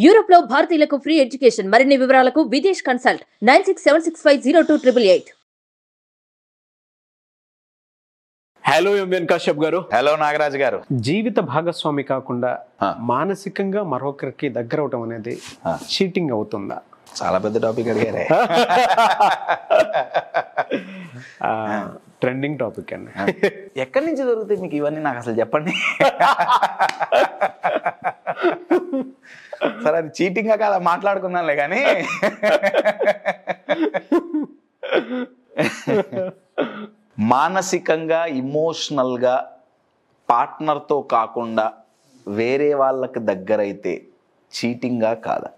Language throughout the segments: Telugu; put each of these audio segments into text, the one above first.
యూరోప్ లో భారతీయులకు ఫ్రీ ఎడ్యుకేషన్. మరిన్ని వివరాలకు Videsh consult 9676502888. Hello MN Kashyap గారు. హలో నాగరాజ్ గారు. జీవిత భాగస్వామి కాకుండా మానసికంగా మరొకరికి దగ్గర అవటం అనేది చీటింగ్ అవుతుందా? చాలా పెద్ద టాపిక్ అడిగారే. ట్రెండింగ్ టాపిక్ అండి. ఎక్కడి నుంచి దొరుకుతాయి మీకు ఇవన్నీ, నాకు అసలు చెప్పండి. సరే అది చీటింగ్ కాదా మాట్లాడుకుందాంలే కానీ, మానసికంగా ఇమోషనల్గా పార్ట్నర్తో కాకుండా వేరే వాళ్ళకి దగ్గరైతే చీటింగా కాదా?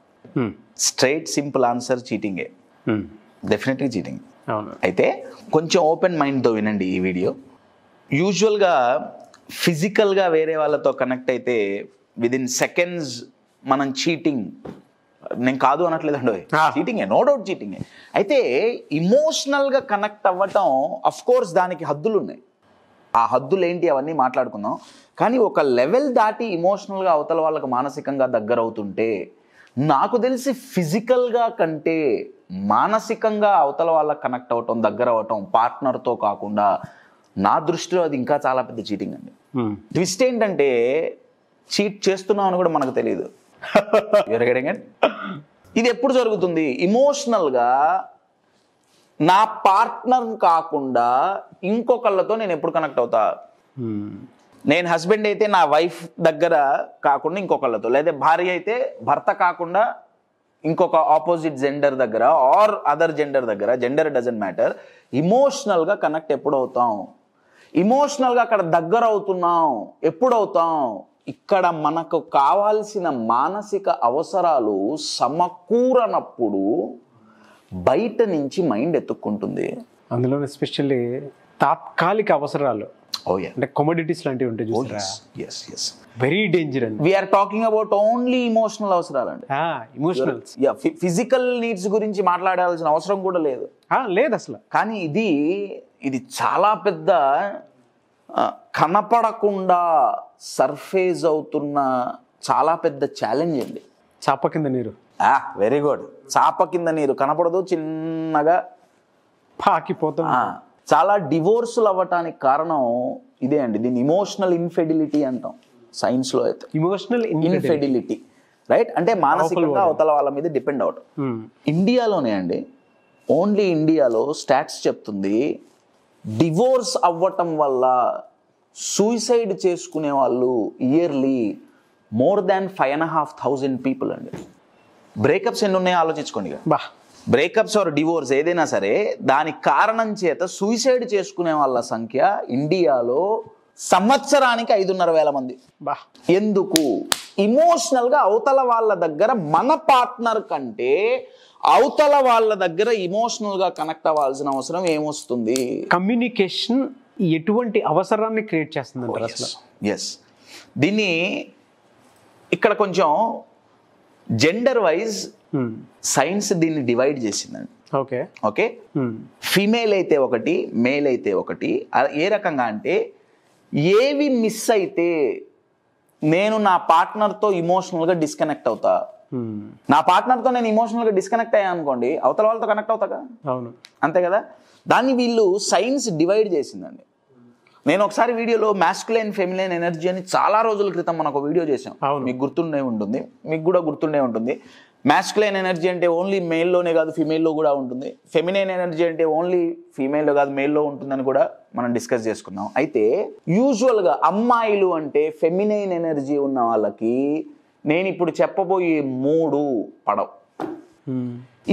స్ట్రైట్ సింపుల్ ఆన్సర్ చీటింగే, డెఫినెట్గా చీటింగ్. అయితే కొంచెం ఓపెన్ మైండ్తో వినండి ఈ వీడియో. యూజువల్గా ఫిజికల్గా వేరే వాళ్ళతో కనెక్ట్ అయితే విదిన్ సెకండ్స్ మనం చీటింగ్, నేను కాదు అనట్లేదండి, చీటింగే, నో డౌట్ చీటింగే. అయితే ఇమోషనల్గా కనెక్ట్ అవ్వటం అఫ్ కోర్స్ దానికి హద్దులు ఉన్నాయి. ఆ హద్దులు ఏంటి అవన్నీ మాట్లాడుకుందాం. కానీ ఒక లెవెల్ దాటి ఇమోషనల్గా అవతల వాళ్ళకి మానసికంగా దగ్గర అవుతుంటే, నాకు తెలిసి ఫిజికల్గా కంటే మానసికంగా అవతల వాళ్ళకి కనెక్ట్ అవ్వటం, దగ్గర అవ్వటం పార్ట్నర్తో కాకుండా, నా దృష్టిలో అది ఇంకా చాలా పెద్ద చీటింగ్ అండి. ట్విస్ట్ ఏంటంటే చీట్ చేస్తున్నాం అని కూడా మనకు తెలియదు. ఇది ఎప్పుడు జరుగుతుంది? ఇమోషనల్గా నా పార్ట్నర్ కాకుండా ఇంకొకళ్ళతో నేను ఎప్పుడు కనెక్ట్ అవుతా? నేను హస్బెండ్ అయితే నా వైఫ్ దగ్గర కాకుండా ఇంకొకళ్ళతో, లేదా భార్య అయితే భర్త కాకుండా ఇంకొక ఆపోజిట్ జెండర్ దగ్గర ఆర్ అదర్ జెండర్ దగ్గర, జెండర్ డజంట్ మ్యాటర్. ఇమోషనల్గా కనెక్ట్ ఎప్పుడు అవుతాం? ఇమోషనల్గా అక్కడ దగ్గర అవుతున్నాం ఎప్పుడు అవుతాం? ఇక్కడ మనకు కావాల్సిన మానసిక అవసరాలు సమకూరనప్పుడు బయట నుంచి మైండ్ ఎత్తుక్కుంటుంది. అందులో ఎస్పెషల్లీ తాత్కాలిక అవసరాలు, అంటే కమోడిటీస్ లాంటివి ఉంటాయి చూసారా? వెరీ డేంజర్ అండి. We are talking about only emotional అవసరాలు అండి. ఇమోషనల్, ఫిజికల్ నీడ్స్ గురించి మాట్లాడాల్సిన అవసరం కూడా లేదు అసలు. కానీ ఇది చాలా పెద్ద కనపడకుండా సర్ఫేస్ అవుతున్న చాలా పెద్ద ఛాలెంజ్ అండి. చాప కింద నీరు. Very good. చాప కింద నీరు కనపడదు, చిన్నగా పాకిపోతాం. చాలా డివోర్సులు అవ్వటానికి కారణం ఇదే అండి. దీన్ని ఇమోషనల్ ఇన్ఫెడిలిటీ అంటాం సైన్స్లో అయితే. Emotional infidelity, right? అంటే మానసికంగా అవతల వాళ్ళ మీద డిపెండ్ అవటం. ఇండియాలోనే అండి, ఓన్లీ ఇండియాలో స్టాట్స్ చెప్తుంది, డివోర్స్ అవ్వటం వల్ల సూసైడ్ చేసుకునే వాళ్ళు ఇయర్లీ మోర్ దాన్ 5,500 పీపుల్ అండి. బ్రేకప్స్ ఎన్ని ఉన్నాయో ఆలోచించుకోండి. బ్రేకప్స్ ఆర్ డివోర్స్ ఏదైనా సరే, దానికి కారణం చేత సూసైడ్ చేసుకునే వాళ్ళ సంఖ్య ఇండియాలో సంవత్సరానికి 5,500,000 మంది. ఎందుకు? ఇమోషనల్గా అవతల వాళ్ళ దగ్గర మన పార్ట్నర్ కంటే అవతల వాళ్ళ దగ్గర ఇమోషనల్గా కనెక్ట్ అవ్వాల్సిన అవసరం ఏమొస్తుంది? కమ్యూనికేషన్ ఎటువంటి అవసరాన్ని క్రియేట్ చేస్తుంది అసలు? ఎస్. దీన్ని ఇక్కడ కొంచెం జెండర్ వైజ్ సైన్స్ దీన్ని డివైడ్ చేసిందండి. ఓకే, ఫీమేల్ అయితే ఒకటి, మేల్ అయితే ఒకటి. ఏ రకంగా అంటే, ఏవి మిస్ అయితే నేను నా పార్ట్నర్తో ఇమోషనల్గా డిస్కనెక్ట్ అవుతా. నా పార్ట్నర్తో నేను ఇమోషనల్గా డిస్కనెక్ట్ అయ్యా అనుకోండి, అవతల వాళ్ళతో కనెక్ట్ అవుతా కదా. అవును, అంతే కదా. దాన్ని వీళ్ళు సైన్స్ డివైడ్ చేసిందండి. నేను ఒకసారి వీడియోలో మాస్కులైన్ ఫెమిలైన్ ఎనర్జీ అని చాలా రోజుల క్రితం మనం ఒక వీడియో చేసాం, మీకు గుర్తుండే ఉంటుంది, మీకు కూడా గుర్తుండే ఉంటుంది. మాస్కులైన్ ఎనర్జీ అంటే ఓన్లీ మేల్లోనే కాదు ఫీమేల్లో కూడా ఉంటుంది. ఫెమినైన్ ఎనర్జీ అంటే ఓన్లీ ఫీమేల్లో కాదు మేల్లో ఉంటుందని కూడా మనం డిస్కస్ చేసుకున్నాం. అయితే యూజువల్గా అమ్మాయిలు అంటే ఫెమినైన్ ఎనర్జీ ఉన్న వాళ్ళకి నేను ఇప్పుడు చెప్పబోయే 3 పడవు.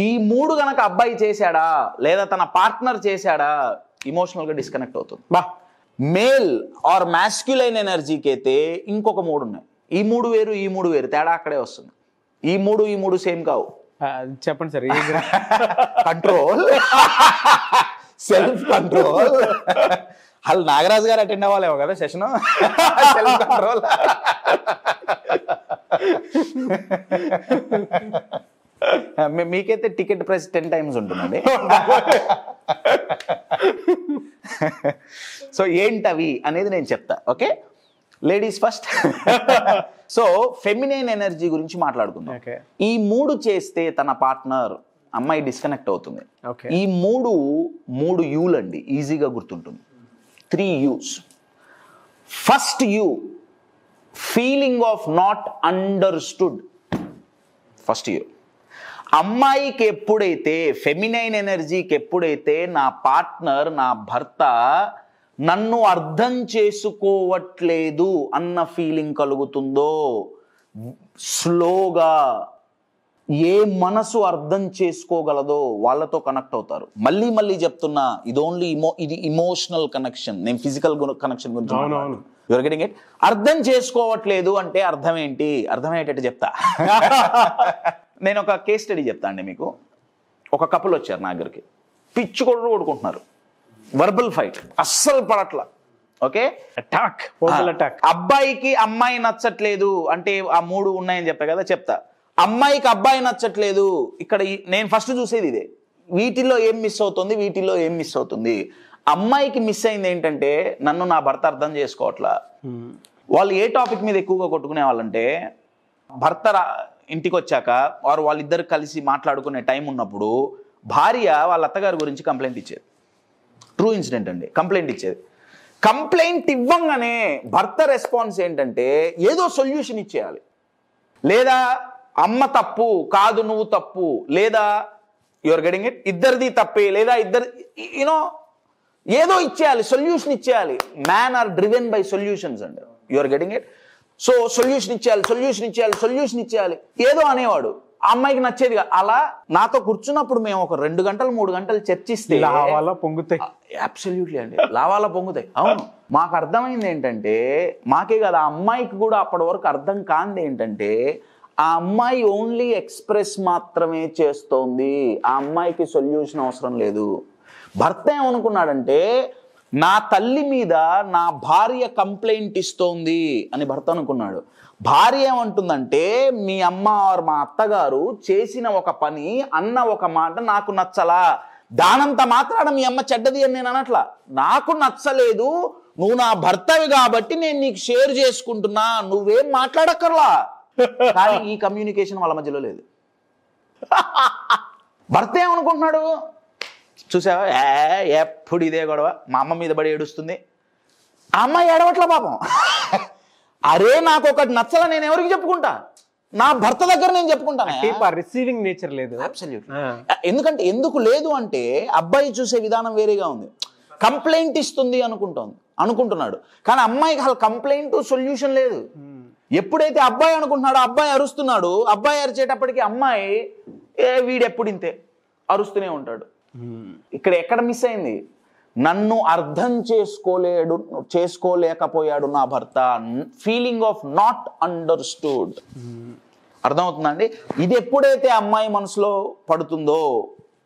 ఈ 3 గనక అబ్బాయి చేశాడా లేదా తన పార్ట్నర్ చేశాడా, ఇమోషనల్గా డిస్కనెక్ట్ అవుతుంది. మేల్ ఆర్ మాస్క్యులైన్ ఎనర్జీకి అయితే ఇంకొక 3 ఉన్నాయి. ఈ 3 వేరు, ఈ 3 వేరు, తేడా అక్కడే వస్తుంది. ఈ 3 సేమ్ కావు. చెప్పండి సార్. Control, self control. వాళ్ళు నాగరాజు గారు అటెండ్ అవ్వాలేమో కదా సెషన్. Self control. మీకైతే టికెట్ ప్రైస్ 10 times ఉంటుందండి. సో ఏంటవి అనేది నేను చెప్తా. Okay, ladies first. So feminine energy గురించి మాట్లాడుకుందాం. ఈ 3 చేస్తే తన పార్ట్నర్ అమ్మాయి డిస్కనెక్ట్ అవుతుంది. ఈ 3 యూలు అండి, ఈజీగా గుర్తుంటుంది. 3 use. First you, feeling of not understood. First you. అమ్మాయికి ఎప్పుడైతే, ఫెమినైన్ ఎనర్జీకి ఎప్పుడైతే నా పార్ట్నర్, నా భర్త నన్ను అర్థం చేసుకోవట్లేదు అన్న ఫీలింగ్ కలుగుతుందో, స్లోగా ఏ మనసు అర్థం చేసుకోగలదో వాళ్ళతో కనెక్ట్ అవుతారు. మళ్ళీ మళ్ళీ చెప్తున్నా, ఇది ఇమోషనల్ కనెక్షన్, నేను ఫిజికల్ కనెక్షన్ గురించి. Your getting it? అర్థం చేసుకోవట్లేదు అంటే అర్థం ఏంటి? అర్థమయ్యేటట్టు చెప్తా. నేను ఒక కేస్ స్టడీ చెప్తా అండి మీకు. ఒక కపుల్ వచ్చారు నా దగ్గరికి, పిచ్చి కొడుకుంటున్నారు, వర్బల్ ఫైట్, అస్సలు పడట్లా. Okay, attack. అబ్బాయికి అమ్మాయి నచ్చట్లేదు అంటే ఆ 3 ఉన్నాయని చెప్పా కదా, చెప్తా. అమ్మాయికి అబ్బాయి నచ్చట్లేదు. ఇక్కడ నేను ఫస్ట్ చూసేది ఇదే, వీటిల్లో ఏం మిస్ అవుతుంది, వీటిల్లో ఏం మిస్ అవుతుంది. అమ్మాయికి మిస్ అయింది ఏంటంటే, నన్ను నా భర్త అర్థం చేసుకోవట్లా. వాళ్ళు ఏ టాపిక్ మీద ఎక్కువగా కొట్టుకునే వాళ్ళంటే, భర్త ఇంటికి వచ్చాక వారు వాళ్ళిద్దరు కలిసి మాట్లాడుకునే టైం ఉన్నప్పుడు భార్య వాళ్ళ అత్తగారి గురించి కంప్లైంట్ ఇచ్చేది. ట్రూ ఇన్సిడెంట్ అండి. కంప్లైంట్ ఇచ్చేది. కంప్లైంట్ ఇవ్వంగానే భర్త రెస్పాన్స్ ఏంటంటే ఏదో సొల్యూషన్ ఇచ్చేయాలి. లేదా అమ్మ తప్పు కాదు, నువ్వు తప్పు, లేదా యువర్ గెటింగ్ ఇట్, ఇద్దరిది తప్పే, లేదా ఇద్దరు ఏదో ఇచ్చేయాలి, సొల్యూషన్ ఇచ్చేయాలి. Man are driven by solutions అండి. Your getting it? So solution ఇచ్చేయాలి, ఏదో అనేవాడు. ఆ అమ్మాయికి నచ్చేది. అలా నాతో కూర్చున్నప్పుడు మేము ఒక 2 గంటలు 3 గంటలు చర్చిస్తే లావాలా పొంగుతాయి. అబ్సల్యూట్లీ అండి, లావాలా పొంగుతాయి. అవును, మాకు అర్థమైంది ఏంటంటే, మాకే కదా ఆ అమ్మాయికి కూడా అప్పటి వరకు అర్థం కాంది ఏంటంటే, ఆ అమ్మాయి ఓన్లీ ఎక్స్ప్రెస్ మాత్రమే చేస్తోంది, ఆ అమ్మాయికి సొల్యూషన్ అవసరం లేదు. భర్త ఏమనుకున్నాడంటే, నా తల్లి మీద నా భార్య కంప్లైంట్ ఇస్తోంది అని భర్త అనుకున్నాడు. భార్య ఏమంటుందంటే, మీ అమ్మ ఆర్ మా అత్తగారు చేసిన ఒక పని, అన్న ఒక మాట నాకు నచ్చలా, దానంత మాత్రాన మీ అమ్మ చెడ్డది అని నేను అనట్లా, నాకు నచ్చలేదు, నువ్వు నా భర్తవి కాబట్టి నేను నీకు షేర్ చేసుకుంటున్నా, నువ్వేం మాట్లాడక్కర్లా. కానీ ఈ కమ్యూనికేషన్ వాళ్ళ మధ్యలో లేదు. భర్త ఏమనుకుంటున్నాడు, చూసావా ఎప్పుడు ఇదే గొడవ, మా అమ్మ మీద పడి ఏడుస్తుంది, ఆ అమ్మాయి ఏడవట్ల పాపం. అరే నాకు ఒకటి నచ్చల, నేను ఎవరికి చెప్పుకుంటా, నా భర్త దగ్గర నేను చెప్పుకుంటాను. రిసీవింగ్ నేచర్ లేదు. ఎందుకంటే ఎందుకు లేదు అంటే, అబ్బాయి చూసే విధానం వేరేగా ఉంది. కంప్లైంట్ ఇస్తుంది అనుకుంటున్నాడు, కానీ అమ్మాయికి అసలు కంప్లైంట్ సొల్యూషన్ లేదు. ఎప్పుడైతే అబ్బాయి అనుకుంటున్నాడో, అబ్బాయి అరుస్తున్నాడు, అబ్బాయి అరిచేటప్పటికి అమ్మాయి వీడెప్పుడు ఇంతే అరుస్తూనే ఉంటాడు. ఇక్కడ ఎక్కడ మిస్ అయింది? నన్ను అర్థం చేసుకోలేకపోయాడు నా భర్త. Feeling of not understood. అర్థమవుతుందండి? ఇది ఎప్పుడైతే అమ్మాయి మనసులో పడుతుందో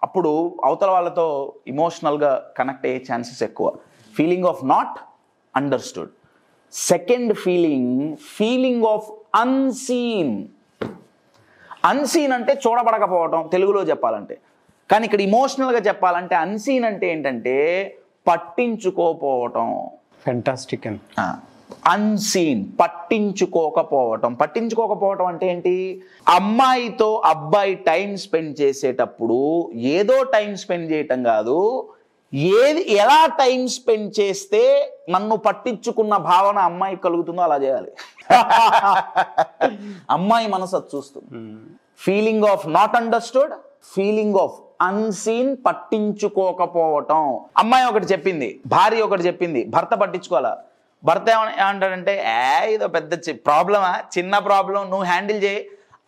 అప్పుడు అవతల వాళ్ళతో ఇమోషనల్గా కనెక్ట్ అయ్యే ఛాన్సెస్ ఎక్కువ. Feeling of not understood. Second feeling of unseen. Unseen అంటే చూడబడకపోవటం తెలుగులో చెప్పాలంటే, కానీ ఇక్కడ ఇమోషనల్గా చెప్పాలంటే అన్సీన్ అంటే ఏంటంటే పట్టించుకోపోవటం. ఫెంటాస్టిక్. అన్సీన్, పట్టించుకోకపోవటం అంటే ఏంటి? అమ్మాయితో అబ్బాయి టైం స్పెండ్ చేసేటప్పుడు ఏదో టైం స్పెండ్ చేయటం కాదు, ఎలా టైం స్పెండ్ చేస్తే నన్ను పట్టించుకున్న భావన అమ్మాయికి కలుగుతుందో అలా చేయాలి. అమ్మాయి మనసు అది చూస్తుంది. Feeling of not understood, feeling of unseen, పట్టించుకోకపోవటం. అమ్మాయి ఒకటి చెప్పింది, భార్య ఒకటి చెప్పింది, భర్త పట్టించుకోవాలా. భర్త ఏమంటాడంటే, ఇదో పెద్ద ప్రాబ్లమా, చిన్న ప్రాబ్లం, నువ్వు హ్యాండిల్ చేయి.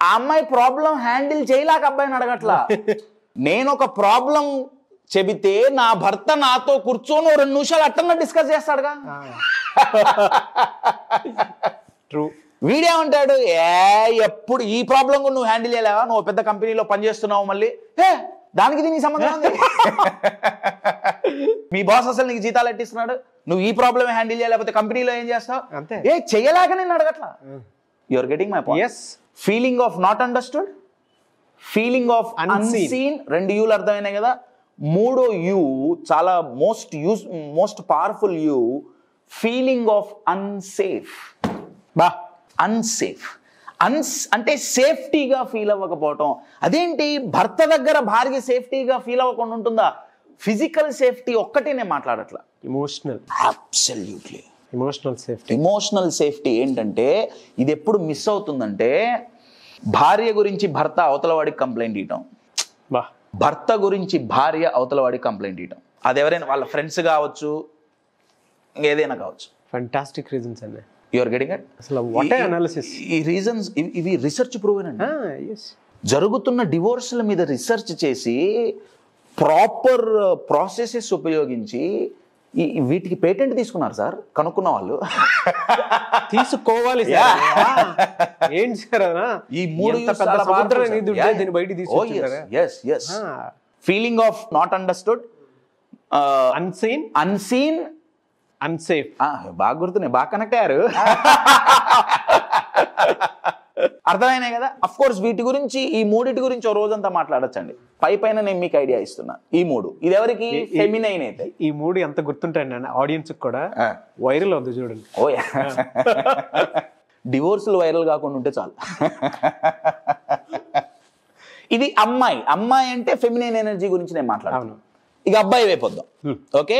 ఆ అమ్మాయి ప్రాబ్లం హ్యాండిల్ చేయలేక అబ్బాయిని అడగట్లా. నేను ఒక ప్రాబ్లం చెబితే నా భర్త నాతో కూర్చొని 2 నిమిషాలు అట్టంగా డిస్కస్ చేస్తాడుగా. ట్రూ. వీడేమంటాడు, ఎప్పుడు ఈ ప్రాబ్లం కూడా నువ్వు హ్యాండిల్ చేయలేవా, నువ్వు పెద్ద కంపెనీలో పనిచేస్తున్నావు, మళ్ళీ దానికి దీనికి సంబంధం ఉంది, మీ బాస్ అసలు నీకు జీతాలు ఎట్టిస్తున్నాడు, నువ్వు ఈ ప్రాబ్లమ్ హ్యాండిల్ చేయలేకపోతే కంపెనీలో ఏం చేస్తావు, చేయలేక నేను అడగట్లా. You're getting my point. Feeling of not understood, feeling of unseen, 2 యూలు అర్థమైనాయి కదా. 3వ యూ చాలా most powerful U, feeling of unsafe. బా అన్సేఫ్. అంటే సేఫ్టీగా ఫీల్ అవ్వకపోవటం. అదేంటి భర్త దగ్గర భార్య సేఫ్టీగా ఫీల్ అవ్వకుండా ఉంటుందా? ఫిజికల్ సేఫ్టీ ఒక్కటే నేను మాట్లాడట్లా, ఎమోషనల్, అబ్సల్యూట్లీ ఎమోషనల్ సేఫ్టీ ఏంటంటే ఇది ఎప్పుడు మిస్ అవుతుందంటే భార్య గురించి భర్త అవతల వాడికి కంప్లైంట్ ఇవ్వటం, బా భర్త గురించి భార్య అవతల వాడికి కంప్లైంట్ ఇవ్వటం. అది ఎవరైనా వాళ్ళ ఫ్రెండ్స్ కావచ్చు, ఏదైనా కావచ్చు. ఫంటాస్టిక్ రీజన్స్ అండి. You are getting it? అసలు వాట్ ఏ అనాలిసిస్. ఈ రీజన్స్ ఇవి రీసెర్చ్ ప్రూవెన్ అండి. జరుగుతున్న డివోర్స్ల మీద రీసెర్చ్ చేసి ప్రాపర్ ప్రాసెసెస్ ఉపయోగించి వీటికి పేటెంట్ తీసుకున్నారు సార్ కనుక్కున్న వాళ్ళు. తీసుకోవాలి ఏంటి సార్, ఈ 3 దీన్ని బయట తీసుకొచ్చారు. Feeling of not understood, unseen, unsafe. బాగా గుర్తున్నాయి, బాగా కనెక్ట్ అయ్యారు. అర్థమైనాయి కదా? అఫ్ కోర్స్ వీటి గురించి, ఈ మూడిటి గురించి ఓ రోజంతా మాట్లాడచ్చండి. పైన నేను మీకు ఐడియా ఇస్తున్నా. ఈ 3 ఇది ఎవరికి? ఫెమినైన్ అయితే. ఈ 3 ఎంత గుర్తుంటాయండి ఆడియన్స్ కూడా. వైరల్ అవుతుంది చూడండి. ఓయా, డివోర్స్లు వైరల్ కాకుండా ఉంటే చాలు. ఇది అమ్మాయి అంటే ఫెమినైన్ ఎనర్జీ గురించి నేను మాట్లాడతాను. ఇక అబ్బాయి వైపొద్దాం. ఓకే,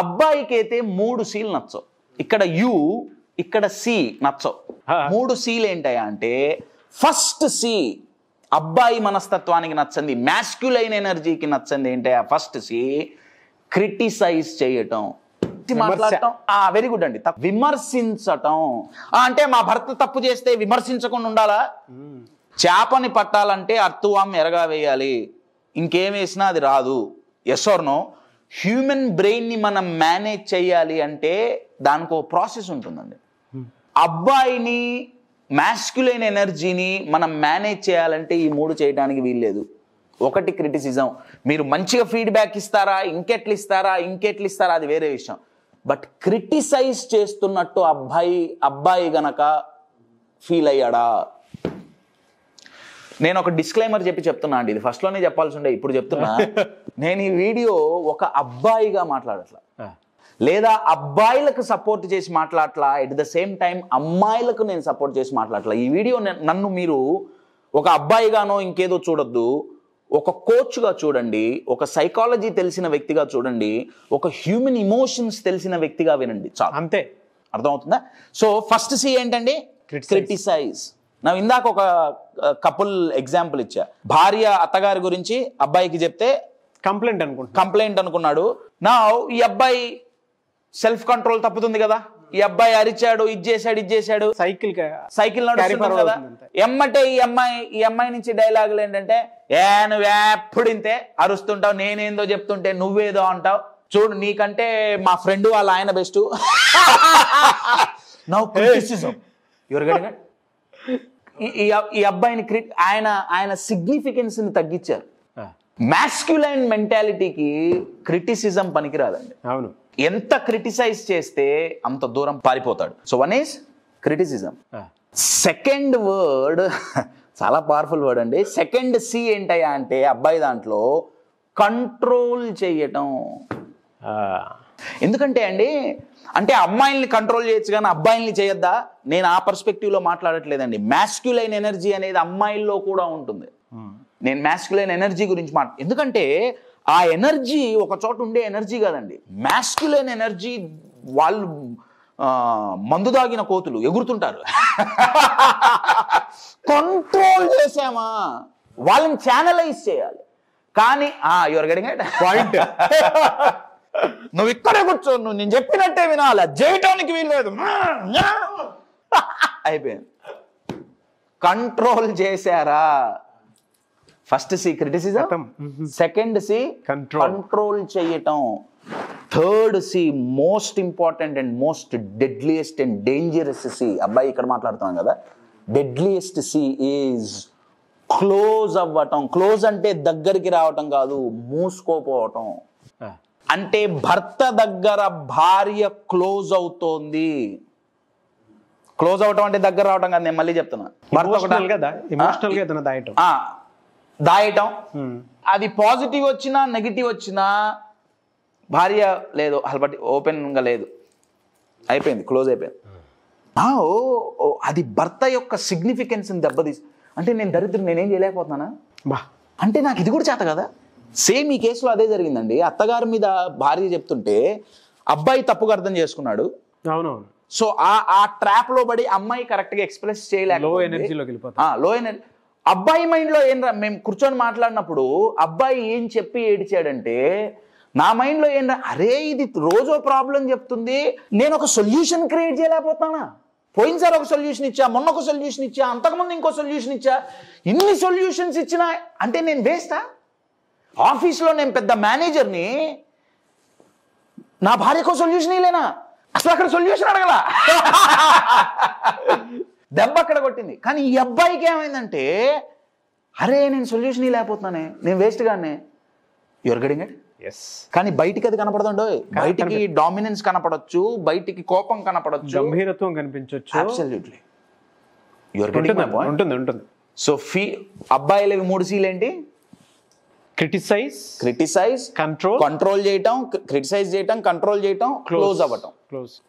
అబ్బాయికి అయితే 3 Cలు నచ్చవు. ఇక్కడ యు, ఇక్కడ సి నచ్చవు. 3 Cలు ఏంటయా అంటే, ఫస్ట్ సి అబ్బాయి మనస్తత్వానికి నచ్చంది, మ్యాస్క్యులైన్ ఎనర్జీకి నచ్చంది ఏంటయా? ఫస్ట్ సి క్రిటిసైజ్ చేయటం, మాట్లాడటం. వెరీ గుడ్ అండి. విమర్శించటం అంటే మా భర్త తప్పు చేస్తే విమర్శించకుండా ఉండాలా? చేపని పట్టాలంటే అర్తువాం ఎరగా వేయాలి, ఇంకేం వేసినా అది రాదు. Yes are no? హ్యూమన్ బ్రెయిన్ని మనం మేనేజ్ చేయాలి అంటే దానికి ఒక ప్రాసెస్ ఉంటుందండి. అబ్బాయిని మ్యాస్క్యులైన్ ఎనర్జీని మనం మేనేజ్ చేయాలంటే ఈ 3 చేయడానికి వీల్లేదు. ఒకటి క్రిటిసిజం. మీరు మంచిగా ఫీడ్బ్యాక్ ఇస్తారా, ఇంకెట్లు ఇస్తారా అది వేరే విషయం. బట్ క్రిటిసైజ్ చేస్తున్నట్టు అబ్బాయి గనక ఫీల్ అయ్యాడా? నేను ఒక డిస్క్లైమర్ చెప్తున్నా అండి. ఇది ఫస్ట్లోనే చెప్పాల్సి ఉండే, ఇప్పుడు చెప్తున్నా. నేను ఈ వీడియో ఒక అబ్బాయిగా మాట్లాడట్లా, లేదా అబ్బాయిలకు సపోర్ట్ చేసి మాట్లాడట్లా, ఎట్ ద సేమ్ టైం అమ్మాయిలకు నేను సపోర్ట్ చేసి మాట్లాడట్లా. ఈ వీడియో నన్ను మీరు ఒక అబ్బాయిగానో ఇంకేదో చూడొద్దు, ఒక కోచ్గా చూడండి, ఒక సైకాలజీ తెలిసిన వ్యక్తిగా చూడండి, ఒక హ్యూమన్ ఇమోషన్స్ తెలిసిన వ్యక్తిగా వినండి, చాలు. అంతే. అర్థమవుతుందా? సో ఫస్ట్ సి ఏంటండి? క్రిటిసైజ్. నా ఇందాక ఒక కపుల్ ఎగ్జాంపుల్ ఇచ్చా. భార్య అత్తగారి గురించి అబ్బాయికి చెప్తే కంప్లైంట్ అనుకున్నాడు. నా ఈ అబ్బాయి సెల్ఫ్ కంట్రోల్ తప్పుతుంది కదా, ఈ అబ్బాయి అరిచాడు, ఇది చేశాడు, సైకిల్ నడుస్తున్నాడు కదా. ఎమ్మటే ఈ అమ్మాయి నుంచి డైలాగులు ఏంటంటే, నువ్వు ఎప్పుడు ఇంతే అరుస్తుంటావు, నేనేందో చెప్తుంటే నువ్వేదో అంటావు, చూడు నీకంటే మా ఫ్రెండ్ వాళ్ళ ఆయన best. Now criticism. Your getting it? ఈ అబ్బాయిని ఆయన సిగ్నిఫికెన్స్ ని తగ్గించారు. మ్యాస్క్యులైన్ మెంటాలిటీకి క్రిటిసిజం పనికిరాదండి. అవును. ఎంత క్రిటిసైజ్ చేస్తే అంత దూరం పారిపోతాడు. So one is criticism. Second word చాలా పవర్ఫుల్ వర్డ్ అండి. సెకండ్ సి ఏంటయ్యా అంటే అబ్బాయి దాంట్లో కంట్రోల్ చేయటం. ఎందుకంటే అండి, అంటే అమ్మాయిల్ని కంట్రోల్ చేయొచ్చు కానీ అబ్బాయిల్ని చేయొద్దా? నేను ఆ పర్స్పెక్టివ్లో మాట్లాడట్లేదండి. మ్యాస్క్యులైన్ ఎనర్జీ అనేది అమ్మాయిల్లో కూడా ఉంటుంది. నేను మ్యాస్క్యులైన్ ఎనర్జీ గురించి ఎందుకంటే ఆ ఎనర్జీ ఒక చోట ఉండే ఎనర్జీ కాదండి. మ్యాస్క్యులైన్ ఎనర్జీ వాళ్ళు మందు దాగిన కోతులు ఎగురుతుంటారు. కంట్రోల్ చేసామా, వాళ్ళని ఛానలైజ్ చేయాలి. కానీ యువర్ గెటింగ్ ఇట్? పాయింట్. నువ్వు ఇక్కడే కూర్చో, నువ్వు నేను చెప్పినట్టే వినాలి, చేయటానికి వీల్లేదు, అయిపోయింది. కంట్రోల్ చేశారా? First C criticism, second C control చేయటం, third C most important and most deadliest and dangerous C. అబ్బాయి ఇక్కడ మాట్లాడుతున్నాం కదా, డెడ్లియెస్ట్ సి ఈజ్ క్లోజ్ అవ్వటం. క్లోజ్ అంటే దగ్గరికి రావటం కాదు, మూసుకోపోవటం. అంటే భర్త దగ్గర భార్య క్లోజ్ అవుతోంది. క్లోజ్ అవటం అంటే దగ్గర రావటం కాదు, నేను మళ్ళీ చెప్తున్నా. దాయటం, అది పాజిటివ్ వచ్చినా నెగిటివ్ వచ్చినా భార్య లేదు, అసలు ఓపెన్గా లేదు, అయిపోయింది, క్లోజ్ అయిపోయింది. అది భర్త యొక్క సిగ్నిఫికెన్స్ని దెబ్బతీసి, అంటే నేను దరిద్రం నేనేం చేయలేకపోతున్నానా అంటే నాకు ఇది కూడా చేత కదా. సేమ్ ఈ కేసులో అదే జరిగిందండి. అత్తగారి మీద భార్య చెప్తుంటే అబ్బాయి తప్పుగా అర్థం చేసుకున్నాడు. అవునవును. సో ఆ ట్రాప్ లో పడి అమ్మాయి కరెక్ట్ గా ఎక్స్ప్రెస్ చేయలేక లో ఎనర్జీలోకి వెళ్ళిపోతా. లో ఎనర్జీ. అబ్బాయి మైండ్ లో ఏం మేము కూర్చొని మాట్లాడినప్పుడు అబ్బాయి ఏం చెప్పి ఏడిచాడంటే, నా మైండ్ లో ఏం అరే ఇది రోజో ప్రాబ్లం చెప్తుంది, నేను ఒక సొల్యూషన్ క్రియేట్ చేయలేకపోతానా. పోయినసారి ఒక సొల్యూషన్ ఇచ్చా, మొన్న ఒక సొల్యూషన్ ఇచ్చా, అంతకుముందు ఇంకో సొల్యూషన్ ఇచ్చా, ఇన్ని సొల్యూషన్స్ ఇచ్చినా అంటే నేను వేస్టా? ఆఫీస్లో నేను పెద్ద మేనేజర్ని, నా భార్యకో సొల్యూషన్ ఇలేనా? అసలు అక్కడ సొల్యూషన్ అడగల, దెబ్బ అక్కడ కొట్టింది. కానీ ఈ అబ్బాయికి ఏమైందంటే, అరే నేను సొల్యూషన్ లేకపోతున్నానే, నేను వేస్ట్ గానే. Your getting it? కానీ బయటికి అది కనపడదండో. బయటికి డామినెన్స్ కనపడొచ్చు, బయటికి కోపం కనపడొచ్చు, గంభీరత్వం కనిపించొచ్చు. Absolutely. Your getting my point? ఉంటుంది. సో అబ్బాయిలు 3 C's ఏంటి? క్రిటిసైజ్, కంట్రోల్ చేయటం, క్రిటిసైజ్ చేయటం, కంట్రోల్ చేయటం, క్లోజ్ అవ్వటం.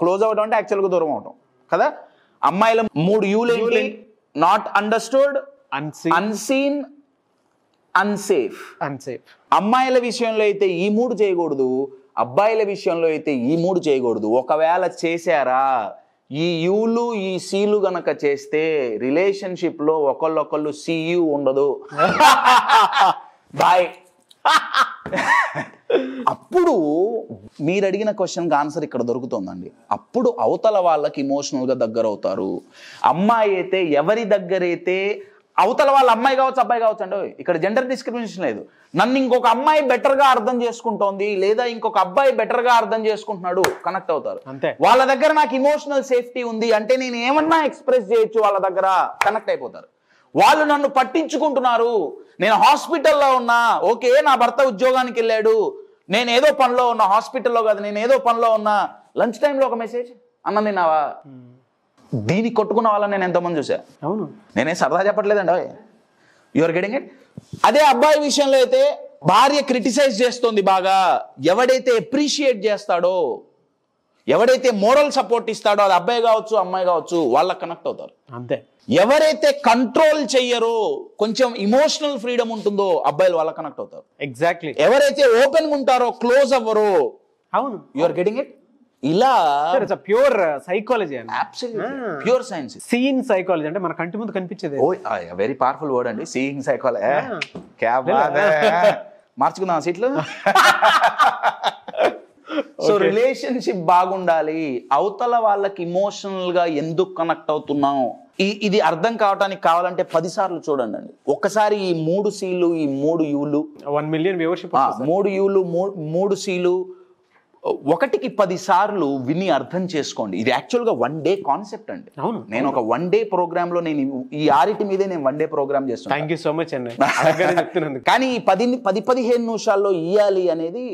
క్లోజ్ అవ్వటం అంటే యాక్చువల్గా దూరం అవటం కదా. అమ్మాయిల 3 U'లు ఏంటి? Not understood, unseen, unsafe. అమ్మాయిల విషయంలో అయితే ఈ 3 చేయకూడదు, అబ్బాయిల విషయంలో అయితే ఈ 3 చేయకూడదు. ఒకవేళ చేశారా, ఈ యూలు ఈ సీలు గనక చేస్తే రిలేషన్షిప్ లో ఒకళ్ళొకళ్ళు సీయు ఉండదు. బాయ్. అప్పుడు మీరు అడిగిన క్వశ్చన్కి ఆన్సర్ ఇక్కడ దొరుకుతుందండి. అప్పుడు అవతల వాళ్ళకి ఇమోషనల్గా దగ్గర అవుతారు. అమ్మాయి అయితే ఎవరి దగ్గరైతే, అవతల వాళ్ళ అమ్మాయి కావచ్చు అబ్బాయి కావచ్చు అండి, ఇక్కడ జెండర్ డిస్క్రిమినేషన్ లేదు. నన్ను ఇంకొక అమ్మాయి బెటర్గా అర్థం చేసుకుంటోంది, లేదా ఇంకొక అబ్బాయి బెటర్గా అర్థం చేసుకుంటున్నాడు, కనెక్ట్ అవుతారు. వాళ్ళ దగ్గర నాకు ఇమోషనల్ సేఫ్టీ ఉంది అంటే నేను ఏమన్నా ఎక్స్ప్రెస్ చేయొచ్చు, వాళ్ళ దగ్గర కనెక్ట్ అయిపోతారు. వాళ్ళు నన్ను పట్టించుకుంటున్నారు, నేను హాస్పిటల్లో ఉన్నా, ఓకే నా భర్త ఉద్యోగానికి వెళ్ళాడు, నేను ఏదో పనిలో ఉన్నా, హాస్పిటల్లో కాదు నేను ఏదో పనిలో ఉన్నా, లంచ్ టైంలో ఒక మెసేజ్, అన్నం తిన్నావా, దీనికి కొట్టుకున్న వాళ్ళని నేను ఎంతోమంది చూసా. అవును, నేనేం సరదా చెప్పట్లేదండి. Your getting it? అదే అబ్బాయి విషయంలో అయితే భార్య క్రిటిసైజ్ చేస్తుంది బాగా, ఎవడైతే అప్రిషియేట్ చేస్తాడో, ఎవడైతే మోరల్ సపోర్ట్ ఇస్తాడో, అది అబ్బాయి కావచ్చు అమ్మాయి కావచ్చు, వాళ్ళకి కనెక్ట్ అవుతారు. అంతే. ఎవరైతే కంట్రోల్ చెయ్యరో, కొంచెం ఇమోషనల్ ఫ్రీడమ్ ఉంటుందో, అబ్బాయిలు వాళ్ళకి కనెక్ట్ అవుతారు. ఎగ్జాక్ట్లీ. ఎవరైతే ఓపెన్ ఉంటారో, క్లోజ్ అవ్వరో. అవును, యువర్ గెటింగ్ ఇట్? ఇలా pure psychology, pure science. Seeing psychology అంటే మన కంటి ముందు కనిపించేది. వెరీ పవర్ఫుల్ వర్డ్ అండి, సీయింగ్ సైకాలజీ. మార్చుకుందాం సీట్లు. సో రిలేషన్షిప్ బాగుండాలి, అవతల వాళ్ళకి ఇమోషనల్ గా ఎందుకు కనెక్ట్ అవుతున్నాం, ఇది అర్థం కావడానికి కావాలంటే 10 సార్లు చూడండి అండి. ఒక్కసారి ఈ 3 C'లు, ఈ 3 U'లు, 1 మిలియన్ వ్యూవర్షిప్, 3 U'లు 3 C'లు 1కి 10 సార్లు విని అర్థం చేసుకోండి. ఇది యాక్చువల్గా 1 డే కాన్సెప్ట్ అండి. అవును, నేను ఒక 1 డే ప్రోగ్రామ్ లో నేను ఈ 6 మీదే నేను 1 డే ప్రోగ్రామ్ చేస్తాను. థ్యాంక్ యూ సో మచ్ అండి. కానీ 10-15 నిమిషాల్లో ఇయ్యాలి అనేది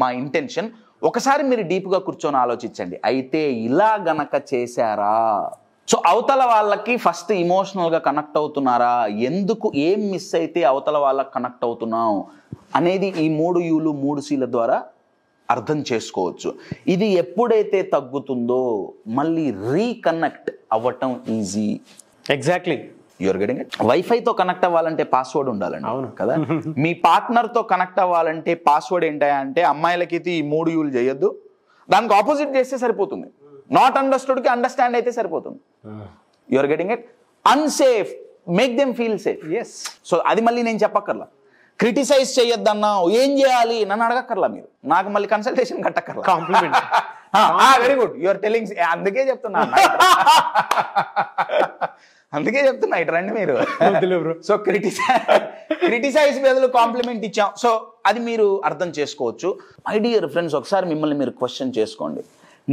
మా ఇంటెన్షన్. ఒకసారి మీరు డీప్ గా కూర్చొని ఆలోచించండి. అయితే ఇలా గనక చేశారా, సో అవతల వాళ్ళకి ఫస్ట్ ఇమోషనల్ గా కనెక్ట్ అవుతున్నారా, ఎందుకు, ఏం మిస్ అయితే అవతల వాళ్ళకి కనెక్ట్ అవుతున్నాం అనేది ఈ 3 U'లు 3 C'ల ద్వారా అర్థం చేసుకోవచ్చు. ఇది ఎప్పుడైతే తగ్గుతుందో మళ్ళీ రీకనెక్ట్ అవ్వటం easy. Exactly. You're getting it? వైఫైతో కనెక్ట్ అవ్వాలంటే పాస్వర్డ్ ఉండాలండి. అవును కదా. మీ పార్ట్నర్తో కనెక్ట్ అవ్వాలంటే పాస్వర్డ్ ఏంటంటే, అమ్మాయిలకైతే ఈ 3 U'లు చేయొద్దు, దానికి ఆపోజిట్ చేస్తే సరిపోతుంది. నాట్ అండర్స్టూడ్కి అండర్స్టాండ్ అయితే సరిపోతుంది. You are getting it? Unsafe, make them feel safe. Yes. So అది మళ్ళీ నేను చెప్పక్కర్లా. క్రిటిసైజ్ చేయొద్దన్నా ఏం చేయాలి నన్ను అడగక్కర్లా, మీరు నాకు మళ్ళీ కన్సల్టేషన్ కట్టక్కర్లా. Compliment. Very good, you're telling. అందుకే చెప్తున్నా ఇటు రండి మీరు. సో క్రిటిసైజ్ బదులు కాంప్లిమెంట్ ఇచ్చాం. సో అది మీరు అర్థం చేసుకోవచ్చు. మై డియర్ ఫ్రెండ్స్, ఒకసారి మిమ్మల్ని మీరు క్వశ్చన్ చేసుకోండి.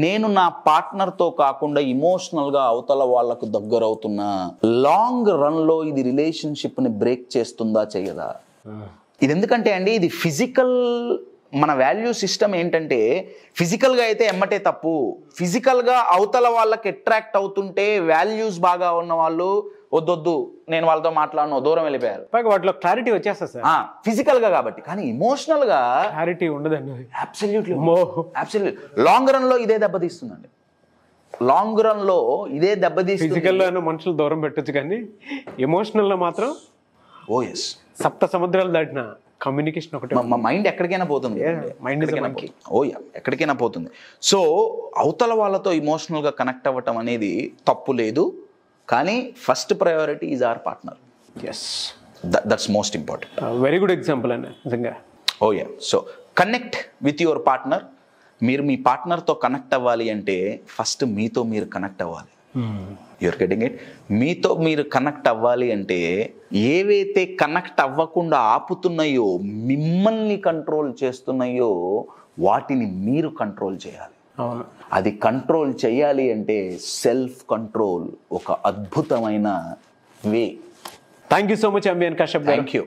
నేను నా పార్ట్నర్తో కాకుండా ఇమోషనల్గా అవతల వాళ్ళకు దగ్గర అవుతున్నా, లాంగ్ రన్లో ఇది రిలేషన్షిప్ని బ్రేక్ చేస్తుందా చేయదా? ఇది ఎందుకంటే అండి, ఇది ఫిజికల్, మన వాల్యూ సిస్టమ్ ఏంటంటే, ఫిజికల్గా అయితే ఎమ్మటే తప్పు, ఫిజికల్గా అవతల వాళ్ళకి అట్రాక్ట్ అవుతుంటే వాల్యూస్ బాగా ఉన్న వాళ్ళు వద్దొద్దు నేను వాళ్ళతో మాట్లాడను, దూరం వెళ్ళిపోయారు. వాటిలో క్లారిటీ వచ్చేస్తా సార్, ఫిజికల్ గా కాబట్టి. కానీ ఇమోషనల్ గా క్లారిటీ ఉండదండి. అబ్సల్యూట్లీ లాంగ్ రన్ లో ఇదే దెబ్బతీస్తుందండి. లాంగ్ రన్ లో ఇదే దెబ్బతీస్తుంది. ఫిజికల్లో మనుషులు దూరం పెట్టొచ్చు కానీ ఎమోషనల్లో మాత్రం ఓ ఎస్, సప్త సముద్రాలు దాటిన కమ్యూనికేషన్ ఒకటి. మా మైండ్ ఎక్కడికైనా పోతుంది, మైండ్ ఎక్కడికైనా పోతుంది. ఓ యా, ఎక్కడికైనా పోతుంది. సో అవతల వాళ్ళతో ఇమోషనల్గా కనెక్ట్ అవ్వటం అనేది తప్పు లేదు, కానీ first priority is our partner. Yes, that's most important. Very good example అండి నిజంగా. Oh yeah, so connect with your partner. మీరు మీ పార్ట్నర్తో కనెక్ట్ అవ్వాలి అంటే ఫస్ట్ మీతో మీరు కనెక్ట్ అవ్వాలి. You are getting it? మీతో మీరు కనెక్ట్ అవ్వాలి అంటే ఏవైతే కనెక్ట్ అవ్వకుండా ఆపుతున్నాయో, మిమ్మల్ని కంట్రోల్ చేస్తున్నాయో వాటిని మీరు కంట్రోల్ చేయాలి. అవును. అది కంట్రోల్ చేయాలి అంటే సెల్ఫ్ కంట్రోల్ ఒక అద్భుతమైన way. Thank you so much అంబియన్ కశ్యప్ గారు. Thank you.